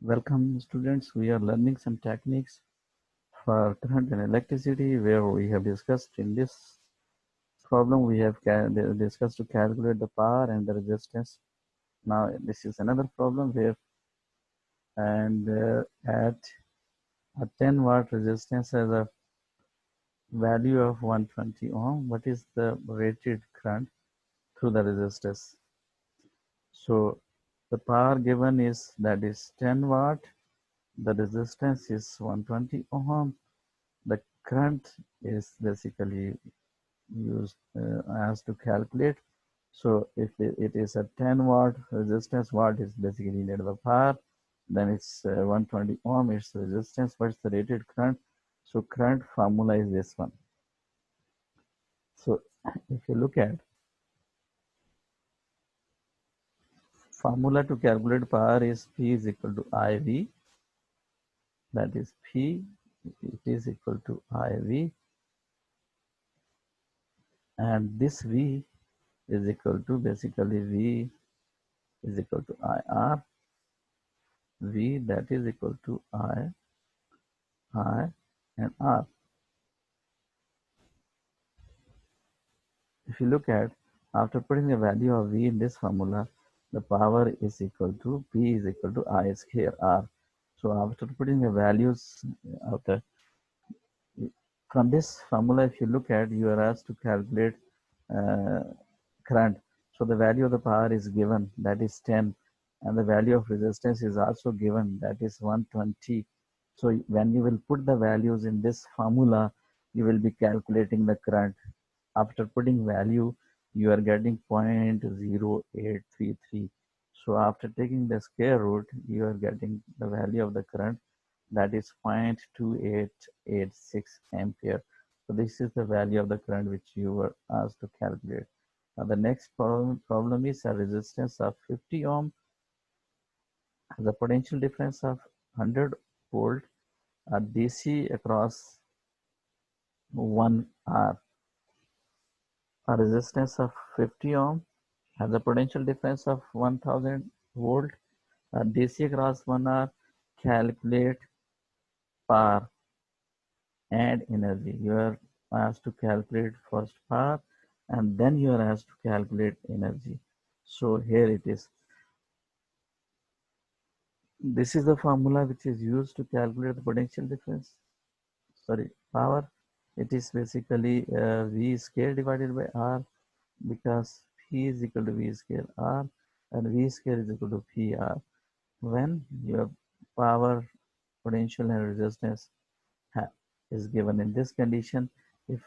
Welcome students, we are learning some techniques for current and electricity where we have discussed in this problem we have discussed to calculate the power and the resistance. Now this is another problem where and at a 10 watt resistance has a value of 120 ohm. What is the rated current through the resistors? So the power given is that is 10 watt, the resistance is 120 ohm. The current is basically used as to calculate. So if it is a 10 watt resistance, watt is basically needed the power, then it's 120 ohm, it's resistance. What's the rated current? So current formula is this one. So if you look at formula to calculate power is P is equal to IV, that is P, it is equal to IV, and this V is equal to basically V is equal to IR, V that is equal to I, and R. If you look at, after putting the value of V in this formula, the power is equal to P is equal to I square R. So after putting the values of the, from this formula, if you look at, you are asked to calculate uh, current. So the value of the power is given, that is 10, and the value of resistance is also given, that is 120. So when you will put the values in this formula, you will be calculating the current. After putting value, you are getting 0.0833. So after taking the square root, you are getting the value of the current, that is 0.2886 ampere. So this is the value of the current which you were asked to calculate. Now the next problem is a resistance of 50 ohm, the potential difference of 100 volt, a DC across 1 R. A resistance of 50 ohm has a potential difference of 1000 volt, a DC across 1 R. Calculate power and energy. You are asked to calculate first power and then you are asked to calculate energy. So here it is. This is the formula which is used to calculate the potential difference. Sorry, power. It is basically V square divided by R, because P is equal to V square R and V square is equal to PR. When your power, potential and resistance is given in this condition, if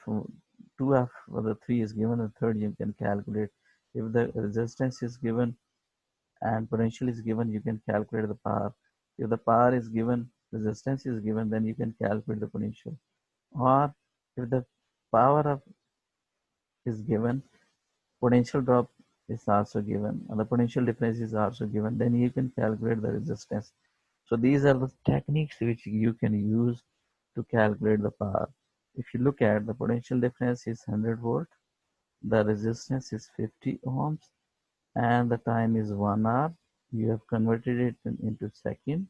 two of the three is given, the third you can calculate. If the resistance is given and potential is given, you can calculate the power. If the power is given, resistance is given, then you can calculate the potential. Or if the power of is given, potential drop is also given, and the potential difference is also given, then you can calculate the resistance. So these are the techniques which you can use to calculate the power. If you look at, the potential difference is 100 volt, the resistance is 50 ohms, and the time is 1 hour. You have converted it into second,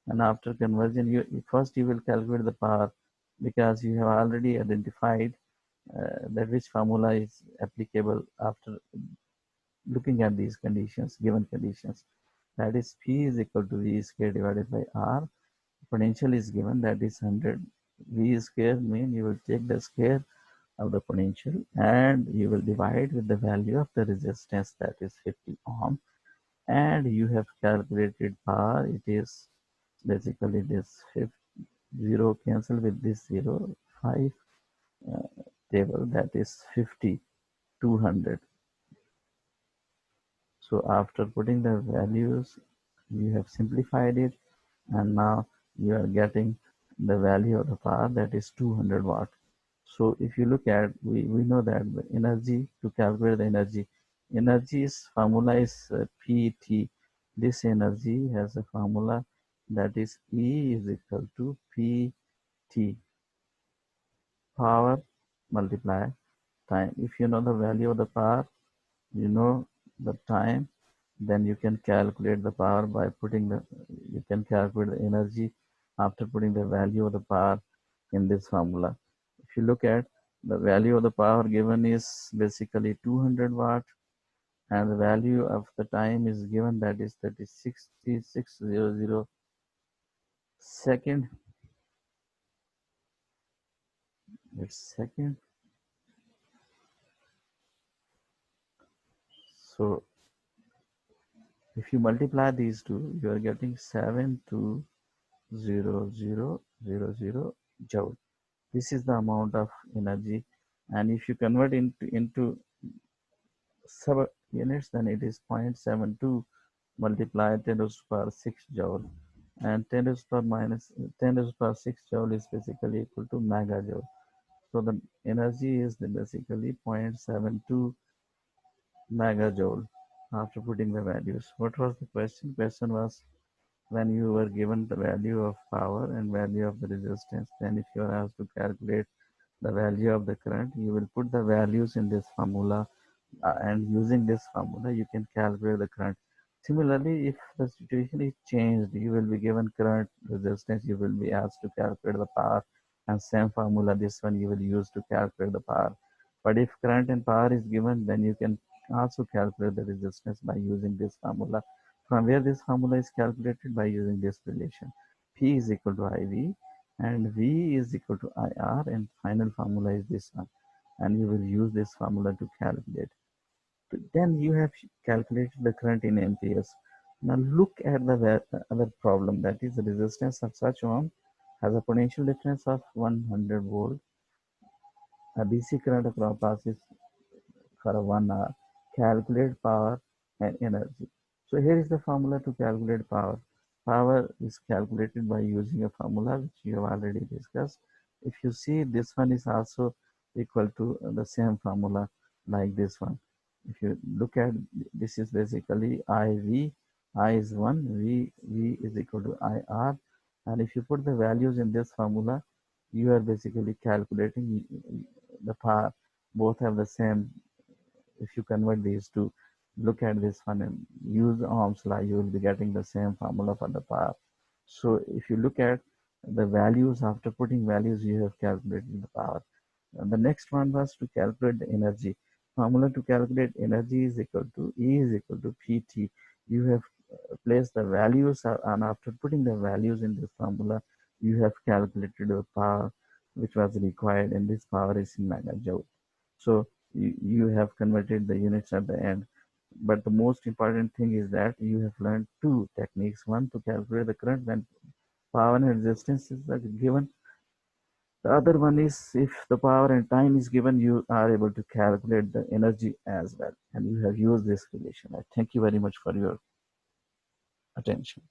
and after conversion, you will calculate the power, because you have already identified that which formula is applicable after looking at these conditions, given conditions. That is P is equal to V square divided by R. Potential is given, that is 100. V square means you will take the square of the potential and you will divide with the value of the resistance, that is 50 ohm, and you have calculated power. It is basically this 0 cancel with this 0, 5 uh, table, that is 50, 200. So after putting the values, you have simplified it, and now you are getting the value of the power, that is 200 watt. So if you look at, we know that the energy, to calculate the energy's formula is PT. This energy has a formula, that is E is equal to PT, power multiply time. If you know the value of the power, you know the time, then you can calculate the power by putting the you can calculate the energy after putting the value of the power in this formula. If you look at the value of the power given is basically 200 watt, and the value of the time is given, that is 36,600 second. It's second. So if you multiply these two, you are getting 720,000 joule. This is the amount of energy, and if you convert into sub units, then it is 0.72 multiplied 10 to the power 6 joule, and 10 to the power minus 10 to the power 6 joule is basically equal to megajoule. So the energy is basically 0.72 megajoule after putting the values. What was the question? Question was, when you were given the value of power and value of the resistance, then if you are asked to calculate the value of the current, you will put the values in this formula, and using this formula you can calculate the current. Similarly, if the situation is changed, you will be given current, resistance, you will be asked to calculate the power, and same formula, this one you will use to calculate the power. But if current and power is given, then you can also calculate the resistance by using this formula. From where this formula is calculated? By using this relation. P is equal to IV, and V is equal to IR, and final formula is this one, and you will use this formula to calculate. Then you have calculated the current in amperes. Now look at the other problem, that is the resistance of such one has a potential difference of 100 volt. A DC current across passes for 1 hour. Calculate power and energy. So here is the formula to calculate power. Power is calculated by using a formula which you have already discussed. If you see, this one is also equal to the same formula like this one. If you look at, this is basically IV. I is 1, V is equal to IR. And if you put the values in this formula, you are basically calculating the power. Both have the same. If you convert these two, look at this one and use Ohm's law, you will be getting the same formula for the power. So if you look at the values, after putting values, you have calculated the power. And the next one was to calculate the energy. Formula to calculate energy is equal to E is equal to PT. You have placed the values, and after putting the values in this formula, you have calculated the power which was required, and this power is in megajoule. So you have converted the units at the end. But the most important thing is that you have learned two techniques. One, to calculate the current when power and resistance is given. The other one is, if the power and time is given, you are able to calculate the energy as well. And you have used this relation. I thank you very much for your attention.